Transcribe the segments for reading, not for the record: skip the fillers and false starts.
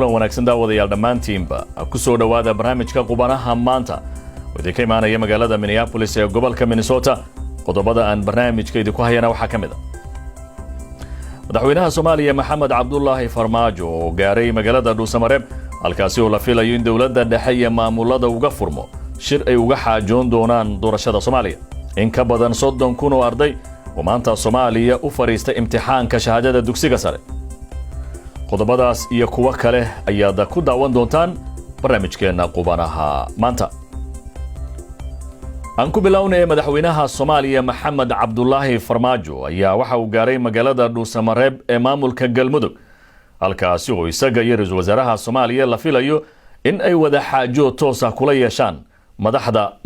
kulan wanaagsan daawadayaal dhammaantiinba ku soo dhawaada barnaamijka qubanaha maanta wadii ka imaanaya magaalada Minneapolis ee gobolka Minnesota qodobada aan barnaamijka idinku hayana waxaa ka mid ah madaxweynaha Soomaaliya Maxamed Cabdullaahi Farmaajo oo gaaray magaalada Dhuusamareeb halkaasi oo la filayo in dawladda dhexe iyo maamulada uga furmo shir ay uga xaajoon doonaan doorashada Soomaaliya in ka badan 30,000 oo arday oo maanta Soomaaliya u fariistay imtixaanka shahaadada dugsiga sare qodobadaas iyo kuwa kale ayaad ku daawan doontaan barnaamijkeena qubanaha maanta aan ku bilownay madaxweynaha Soomaaliya Maxamed Cabdullaahi Farmaajo ayaa waxa uu gaaray magaalada Dhuusamareeb ee maamulka Galmudug halkaasi oo isaga iyo ra'iisul wasaaraha Soomaaliya la filayo in ay wada xaajo toos ah kula yeeshaan madaxda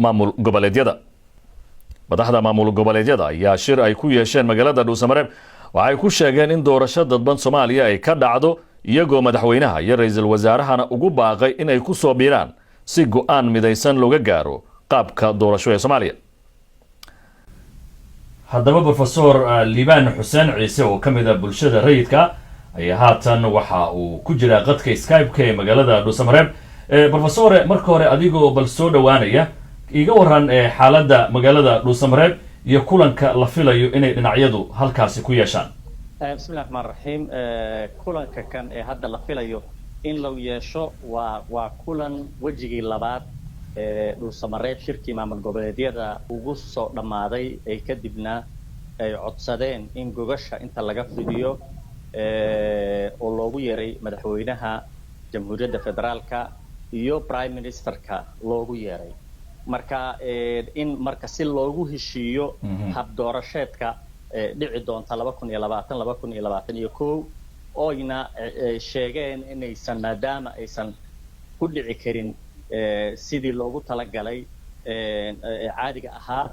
maamul goboleedyada ayaa shir ay ku yeesheen magaalada Dhuusamareeb waxay ku sheegeen in doorashada dadban Soomaaliya ay ka dhacdo iyagoo madaxweynaha iyo ra'iisul wasaarahana ugu baaqay in ay ku soo biiraan si go'aan midaysan looga gaaro qaabka doorasho ee Soomaaliya. haddaba Professor Liibaan Xuseen Ciise oo ka mid ah bulshada rayidka ayaa haatan waxa uu ku jira qadka Skype-ka ee magaalada Dhuusamareeb. Professor marka hore adigoo bal soo dhawaanaya iga waran xaaladda magaalada Dhuusamareeb iyo kulanka la filayo inay dhinacyadu halkaasi ku yeeshaan. bismillaahir rahmaanir rahiim kulanka kan ee hadda la filayo in la yeesho waa kulan wajigii labaad Dhuusamareeb shirkii maamul goboleedyada ugu soo dhamaaday ay kadibna ay codsadeen in gogasha inta laga fidiyo oo loogu yeeray madaxweynaha jamhuuriyadda federaalka iyo prime ministerka loogu yeeray marka in marka si loogu heshiiyo hab doorasheedka dhici doonta 2021 ooyna sheegeen inaysan maadaama aysan ku dhici karin sidii loogu talagalay caadiga ahaa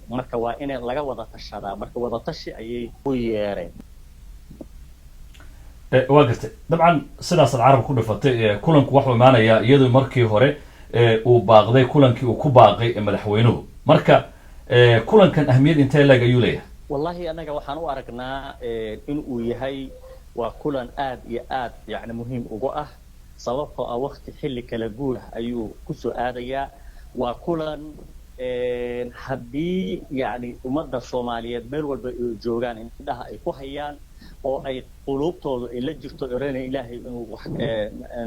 marka waa in laga wada tashadaa marka wada tashi ayay u yeereen waa gartay dabcan sidaas carab ku dhafatay kulanku wuxuu imaanayaa iyadoo markii hore uu baaqday kulankii uu ku baaqay madaxweynuhu marka kulankan ahmiyad intee lag ayuu leeyahay wallahi anaga waxaan u aragnaa in uu yahay waa kulan aad iyo aad yani muhiim ugu ah sababtoo ah waqti xilli kala guur ayuu ku soo aadayaa waa kulan haddii yani ummadda Soomaaliyeed meel walba ay joogaan indhaha ay ku hayaan oo ay qulubtoodu ay la jirto orana Ilaahay inuu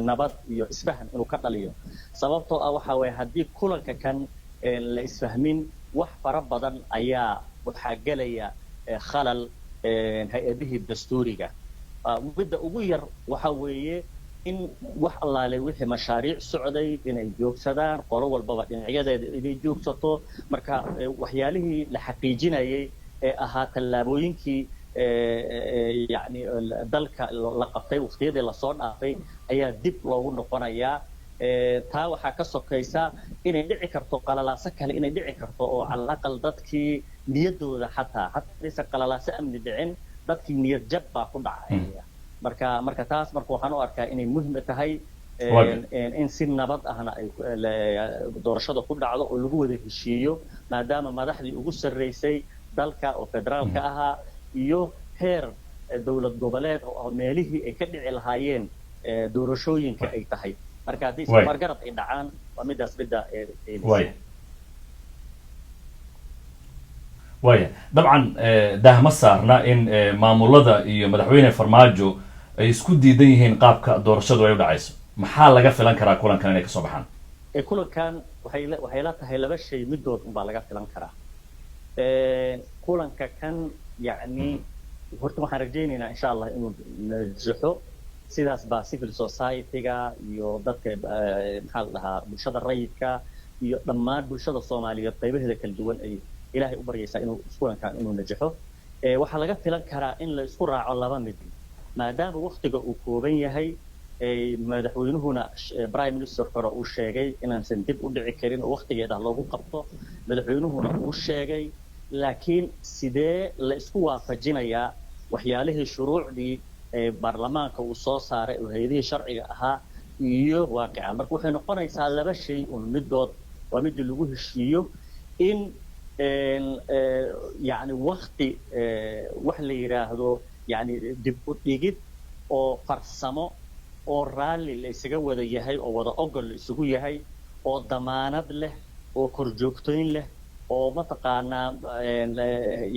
nabad iyo isfahan inuu ka dhaliyo sababtoo ah waxa way haddii kulanka kan la isfahmin wax fara badan ayaa waxa galaya khalal hay'adihii dastuuriga midda ugu yar waxa weeye in wax allaale wixii mashaariic socday inay joogsadaan qolo walbaba dhinacyadeeda inay joogsato marka waxyaalihii la xaqiijinayay ee ahaa tallaabooyinkii يعني dalka la qabtay waqtiyadii la soo dhaafay ayaa dib loogu noqonayaa taa waxa ka sokaysa inay dhici karto qalalaaso kale inay dhici karto oo calaqal dadkii niyadooda xataa hadda qalalaaso amni dhicin dadkii niyad jab baa ku dhacaya marka taas marka waxaan u arkaa inay muhiim tahay in si nabad ahna ay doorashada ku dhacdo oo lagu wada heshiiyo maadaama madaxdii ugu sareysay dalka oo federaalka ahaa iyo heer dawlad goboleed oo meelihii ay ka dhici lahaayeen doorashooyinka ay tahay marka hadii margarad ay dhacaan waa midaas bida way dabcan dahma saarna in maamulada iyo madaxweyne Farmaajo ay isku diidan yihiin qaabka doorashadu ay u dhacayso maxaa laga filan karaa kulankan inay ka soo baxaan kulankan waxay la tahay laba shay midood baa laga filan karaa kulanka kan يعني horta waxaan rajaynaynaa insha Allah inuu najaxo sidaas baa civil society-ga iyo dadka maxaa la dhahaa bulshada rayidka iyo dhammaan bulshada Soomaaliyeed qaybaheeda kala duwan ay Ilaahay u baryaysaa inuu kulankan inuu najaxo waxa laga filan karaa in la isku raaco laba mid maadaama waqtiga uu kooban yahay madaxweynuhuna prime minister hore uu sheegay inaan dib u dhici karin oo waqtigeeda loogu qabto madaxweynuhuna uu sheegay laakiin sidee la isku waafajinayaa waxyaalihii shuruucdii baarlamaanka uu soo saaray oo hay'adihii sharciga ahaa iyo waaqica marka waxay noqonaysaa laba shay oo midood waa mid lagu heshiiyo in yani waqti wax la yiraahdo yani dib u dhigid oo farsamo oo raalli la isaga wada yahay oo wada ogol la isugu yahay oo damaanad leh oo korjoogtoyn leh oo mataqaanaa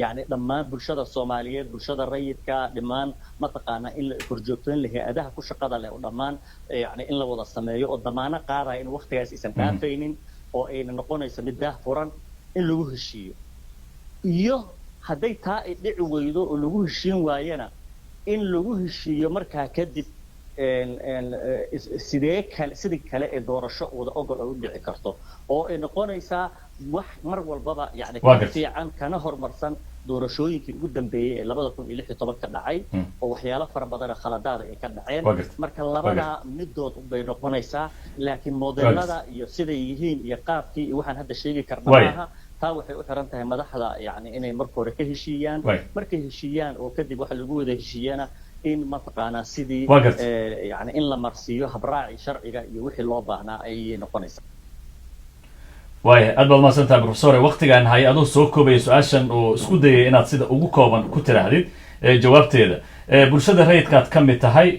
yani dhammaan bulshada Soomaaliyeed bulshada rayidka dhammaan mataqaanaa in la korjoogtoyn leh hay'adaha ku shaqada leh oo dhammaan yani in la wada sameeyo oo damaanad qaadaya in waqtigaas aysan dhaafaynin oo ayna noqonayso mid daahfuran in lagu heshiiyo iyo hadday taa ay dhici weydo oo lagu heshiin waayana in lagu heshiiyo markaa kadib sidii kale ee doorasho wada ogol u dhici karto oo ay noqonaysaa wax mar walbaba yani ka fiican kana horumarsan doorashooyinkii ugu dambeeyay ee 2016 ka dhacay oo waxyaalo fara badan oo khaladaad ay ka dhaceen marka labada midood bay noqonaysaa laakiin modelada iyo siday yihiin iyo qaabkii waxaan hadda sheegi karnaa taa waxay u xiran tahay madaxda yani inay marka hore ka heshiiyaan markay heshiiyaan oo kadib waxa lagu wada heshiiyana in mataqaanaa sidii yani in la marsiiyo habraaci sharciga iyo wixii loo baahnaa ay noqonaysaa waaya aad baad mahadsantahay professor waqtigaan hay adoo soo koobaya su-aashan oo isku dayay inaad sida ugu kooban ku tiraahdid jawaabteeda bulshada rayidkaad ka mid tahay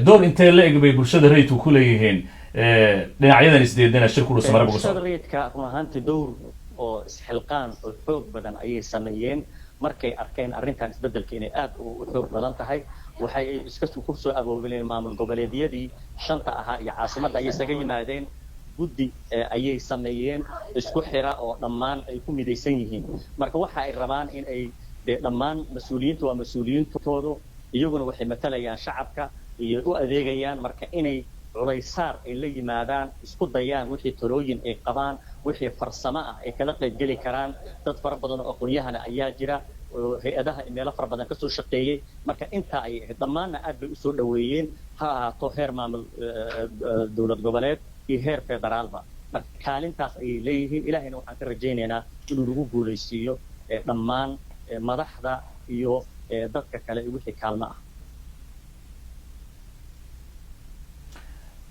door intee la eg bay bulshada rayidku ku leeyihiin dhinacyadan isdeedana shirku dhusamare bulshada rayidka run ahaantii dowr oo isxilqaan oo xoog badan ayay sameeyeen markay arkeen arrintan isbedelka inay aad u xoog badan tahay waxay iska ku soo aboobileen maamul goboleedyadii shanta ahaa iyo caasimadda ayay isaga yimaadeen guddi ayay sameeyeen isku xira oo dhammaan ay ku midaysan yihiin marka waxa ay rabaan in ay dhammaan mas'uuliyiintu waa mas'uuliyiintoodu iyaguna waxay matalayaan shacabka iyo u adeegayaan marka inay culaysaar ay la yimaadaan isku dayaan wixii talooyin ay qabaan wixii farsamo ah ay kala qaybgeli karaan dad fara badan oo aqoonyahana ayaa jira oo hay'adaha meelo fara badan ka soo shaqeeyay marka inta ay dhammaanna aad bay u soo dhaweeyeen ha ahaato heer maamul dowlad goboleed iyo heer federaalba marka kaalintaas ayay leeyihiin ilaahayna waxaan ka rajaynaynaa inuu lagu guulaysiiyo dhammaan madaxda iyo dadka kale wixii kaalmo ah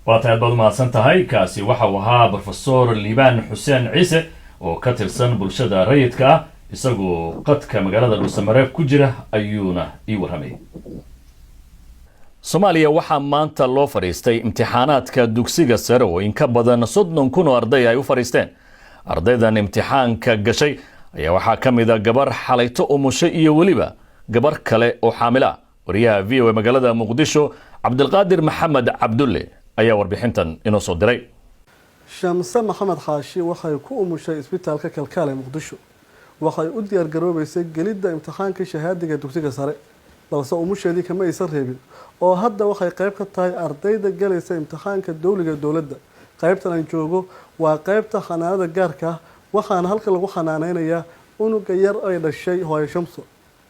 waa tahay baad mahadsan tahay kaasi waxa uu ahaa professor liibaan xuseen ciise oo ka tirsan bulshada rayidka ah isagoo qadka magaalada dhuusamareeb ku jira ayuuna ii warramay Soomaaliya waxaa maanta loo fariistay imtixaanaadka dugsiga sare oo in ka badan 30,000 oo arday ay u fariisteen ardaydan imtixaanka gashay ayaa waxaa ka mid ah gabar xalayto umushay iyo waliba gabar kale oo xaamil ah wariyaha VOA magaalada Muqdisho Cabdulqaadir Maxamed Cabdulle ayaa warbixintan inoo soo diray Shamsa Maxamed Xaashi waxay ku umushay isbitaalka Kalkaale Muqdisho waxay u diyaar garoobaysay gelidda imtixaanka shahaadiga dugsiga sare balse umusheedii kama aysan reebin oo hadda waxay qayb ka tahay ardayda galaysa imtixaanka dawliga dawladda qaybtan aan joogo waa qaybta xanaanada gaarka waxaana halka lagu xanaaneynayaa unuga yar ay dhashay hooyo Shamso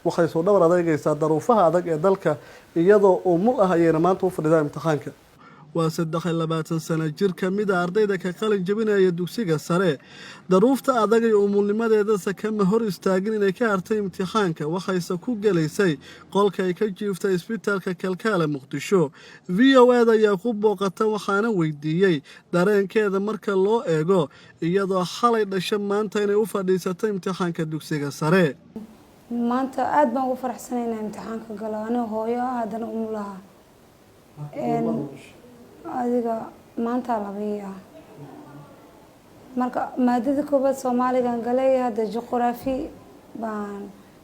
waxay soo dhawr adeegaysaa daruufaha adag ee dalka iyadoo umul ah ayayna maanta u fadhidaa imtixaanka waa 23 sano jir ka mid ah ardayda ka qalin jabinaya dugsiga sare daruufta adag ee umulnimadeeda kama hor istaagin inay ka hartay imtixaanka waxayse ku galaysay qolka ay ka jiiftay isbitaalka Kalkaale Muqdisho VOA ayaa ku booqata waxaana weydiiyay dareenkeeda marka loo eego iyadoo xalay dhashay maanta inay u fadhiisatay imtixaanka dugsiga sare maanta aad baan ugu faraxsanaynaa imtixaanka galo aniga hooyo haddana umulaha adiga maanta labiya marka maadada koobaad Soomaaligan galay hadda juqraafi baan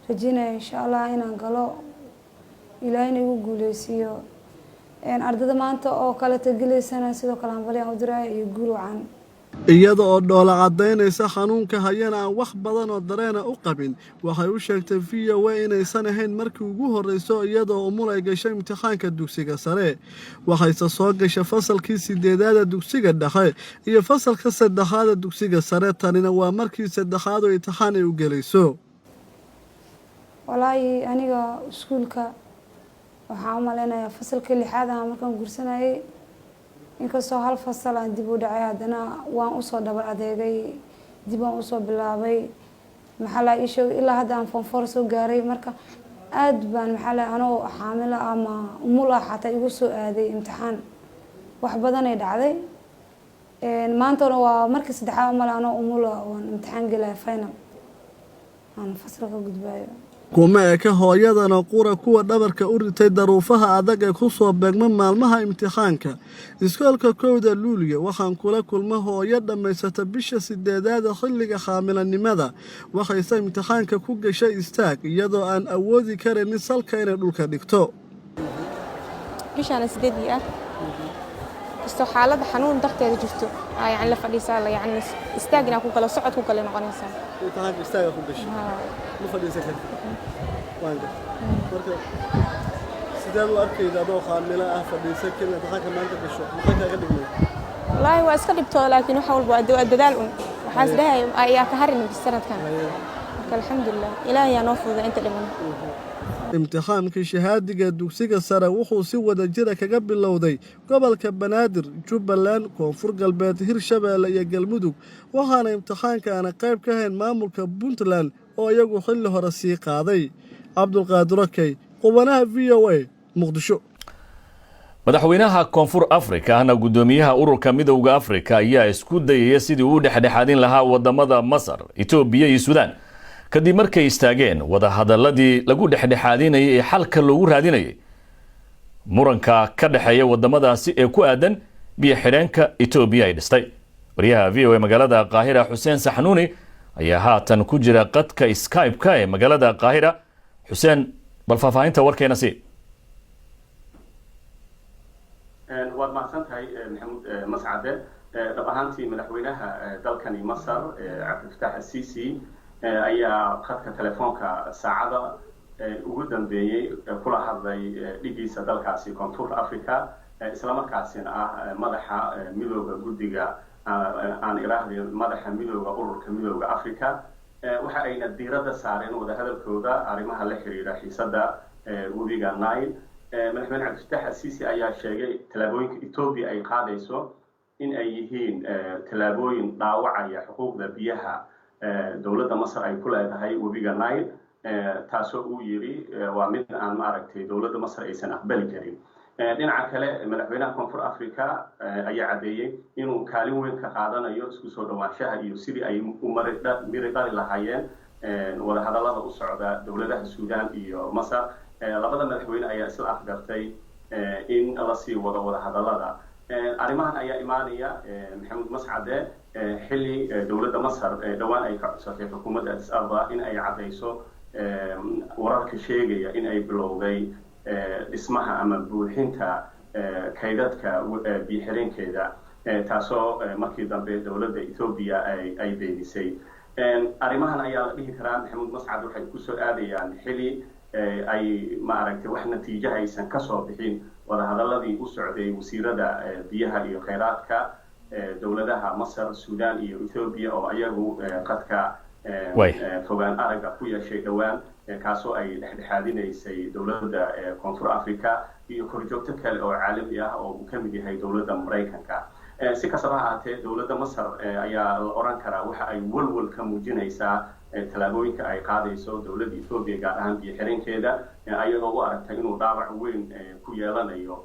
rajinay insha Allah inaan galo ilaahayna igu guuleysiyo ardayda maanta oo kala tagaleysana sidoo kale aan baliyan u diray iyo guul wacan iyada oo dhoola cadeynaysa xanuunka hayana aan wax badan oo dareena u qabin waxay u sheegtay VOA inaysan ahayn markii ugu horeyso iyadoo umul ay gashay imtixaanka dugsiga sare waxayse soo gashay fasalkii 8aad dugsiga dhexe iyo fasalka 3aad dugsiga sare tanina waa markii 3aad oo imtixaan ay u galayso walaahi aniga iskuulka waxaan u maleynayaa fasalka 6aad ah markaan gursanayay inkastoo hal fasal aan dib u dhacay haddana waan u soo dhabar adeegay dib aan u soo bilaabay maxaa la ii sheegay ilaa hadda aan form 4 soo gaaray marka aad baan maxaa la anoo xaamil ama umul ah xataa igu soo aaday imtixaan wax badan ay dhacday maantana waa markii saddexaad mal anoo umul ah oo imtixaan galay final aan fasalka gudbayo kuma eka hooyadana qura kuwa dhabarka u ritay daruufaha adag ee ku soo beegma maalmaha imtixaanka iskoolka 1 Luulyo waxaan kula kulma hooyo dhammaysata bisha 8aad xilliga xaamilanimada waxayse imtixaanka ku gashay istaag iyadoo aan awoodi karin salka inay dhulka dhigto bishaan 8 ah isto xaalada xanuun darteeda jirto yani la fadhiisaa yani istaagna ku kala socod ku kala noqonaysa imtixaanka istaaga ku gashay ma fadhiisan kartid waanga marka sidee loo arkayda adoo xaamila ah fadhiisan karin imtixaanka maanta gasho maxay kaaga dhigmay wallaahi waa iska dhibtoo laakiin waxa walba dadaal waxaas dhahay ayaa ka harin sanadkan marka alxamdulillah ilaahay yaa noo fududay inta dhiman imtixaankii shahaadiga dugsiga sare wuxuu si wada jira kaga bilowday gobolka Banaadir, Jubbaland, Koonfur Galbeed, Hirshabeelle iyo Galmudug waxaana imtixaankaana qayb ka ahayn maamulka Puntland oo iyagu xilli hore sii qaaday Cabdulqaadir Kay qubanaha VOA Muqdisho madaxweynaha Koonfur Afrika ana gudoomiyaha ururka midowga Afrika ayaa isku dayay sidii uu dhexdhexaadin lahaa wadamada Masar, Itoobiya iyo Suudaan kadib markay istaageen wada hadaladii lagu dhexdhexaadinayay ee xalka loogu raadinayay muranka ka dhaxeeya wadamadaasi ee ku aadan biyo xidheenka Itoobiya ay dhistay wariyaha VOA magaalada Qaahira Xuseen Saxnuuni ayaa haatan ku jira qadka Skype-ka ee magaalada Qaahira Xuseen bal faafahinta warkeena si waad mahadsantahay maxamuud mascade dhab ahaantii madaxweynaha dalkani Masar Cabdulfataax Siisi ayaa khadka telefoonka saacada ugu dambeeyay kula hadlay dhigiisa dalkaasi Koonfur Afrika isla markaasina ah madaxa midowga guddiga aan iraahday madaxa midowga ururka midowga Afrika waxa ayna diiradda saareen wada hadalkooda arrimaha la xiriira xiisada webiga Nile madaxweyne Cabdulfataax Siisi ayaa sheegay talaabooyinka Itoobiya ay qaadayso in ay yihiin talaabooyin dhaawacaya xuquuqda biyaha dawladda Masar ay ku leedahay webiga Nile taasoo uu yiri waa mid aan maaragtay dawladda Masar aysan aqbali karin dhinaca kale madaxweynaha Koonfur Afrika ayaa cadeeyay inuu kaalin weyn ka qaadanayo isku soo dhawaanshaha iyo sidii ay u mari lahaayeen wada hadallada u socda dawladaha Suudaan iyo Masar labada madaxweyne ayaa isla afgartay in la sii wada hadallada arrimahan ayaa imaanaya maxamuud mascade xilli dawladda Masar dhawaan ay ka codsatay xukuumadda Addis Ababa in ay cadeyso wararka sheegaya in ay bilowday dhismaha ama buuxinta kaydadka biyo xireenkeeda taasoo markii dambe dawladda Itoobiya ay beenisay arrimahan ayaa la dhihi karaa maxamuud mascade waxay ku soo aadayaan xilli ay maaragtay wax natiijo aysan ka soo bixin wada hadaladii u socday wasiirada biyaha iyo kheyraadka dawladaha Masar, Suudaan iyo Itoobiya oo ayagu qadka fogaan araga ku yeeshay dhawaan kaasoo ay dhexdhexaadinaysay dawladda Koonfur Afrika iyo korjoogto kale oo caalami ah oo uu ka mid yahay dawladda Mareykanka si kastaba ha ahaatee dawladda Masar ayaa la oran karaa waxa ay walwal ka muujinaysaa talaabooyinka ay qaadayso dawladda Itoobiya gaar ahaan biyo xireenkeeda ayadoo u aragtay inuu dhaawac weyn ku yeelanayo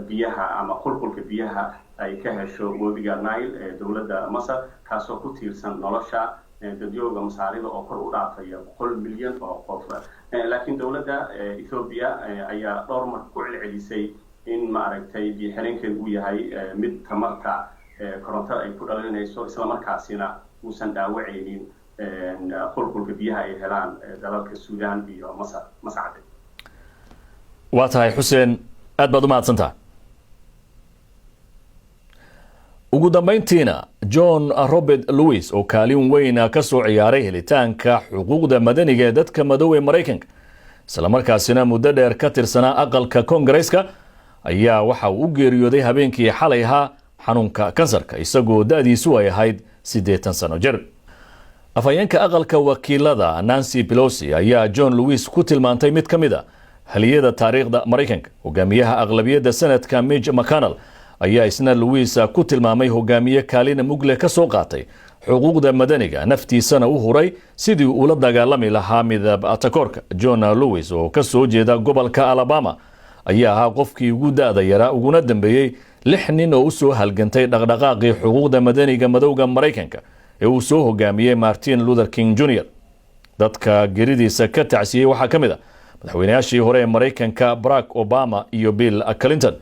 biyaha ama qulqulka biyaha ay ka hesho webiga Nile dawladda Masar kaasoo ku tiirsan nolosha dadyoga Masaarida oo kor u dhaafaya 100 milyan oo qof laakiin dawladda Itoobiya ayaa dhowr mar ku celcelisay in maaragtay biyo xireenkeedu uu yahay mid tamarta korontada ay ku dhalinayso isla markaasina uusan dhaawacaynin qulqulka biyaha ay helaan dalalka Suudaan iyo Masar mascade waa tahay Xuseen aad baad u mahadsantahay ugu dambeyntiina John Robert Lewis oo kaalin weyn ka soo ciyaaray helitaanka xuquuqda madaniga ee dadka madow ee Mareykanka isla markaasina muddo dheer ka tirsanaa aqalka Koongareeska ayaa waxa uu u geeriyooday habeenkii xalay ahaa xanuunka kansarka isagoo da'diisu ay ahayd 80 sano jir afhayeenka aqalka wakiilada Nancy Pelosi ayaa John Lewis ku tilmaantay mid ka mid ah haliyada taariikhda Mareykanka hogaamiyaha aqlabiyadda sanadka Mitch McConnell ayaa isna Lewis ku tilmaamay hogaamiye kaalin mugle ka soo qaatay xuquuqda madaniga naftiisana u huray sidii uu la dagaalami lahaa midab takoorka John Lewis oo ka soo jeeda gobolka Alabama ayaa ahaa qofkii ugu da'da yaraa uguna dambeeyay 6 nin oo u soo halgantay dhaqdhaqaaqii xuquuqda madaniga madowga Mareykanka ee uu soo hogaamiyay Martin Luther King Jr. dadka geridiisa ka tacsiyey waxaa ka mid a madaxweynayaashii hore ee maraykanka barack obama iyo bill clinton.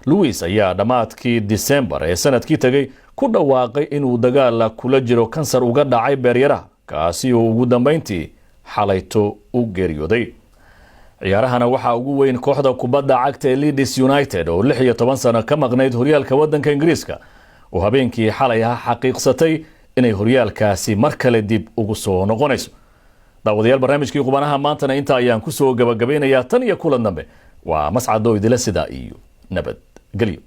louis ayaa dhammaadkii disembar ee sanadkii tegey ku dhawaaqay inuu dagaal kula jiro kansar uga dhacay beeryaraha kaasi oo ugu dambayntii xalayto u geeriyooday. ciyaarahana waxaa ugu weyn kooxda kubadda cagta ee Leeds United oo 16 sano ka maqnayd horyaalka waddanka Ingiriiska oo habeenkii xalay ah xaqiiqsatay inay horyaalkaasi mar kale dib ugu soo noqonayso. daawadayaal barnaamijkii qubanaha maantana inta ayaan ku soo gabagabeynayaa tan iyo kulan dambe waa mascad oo idila sida iyo nabad gelyo.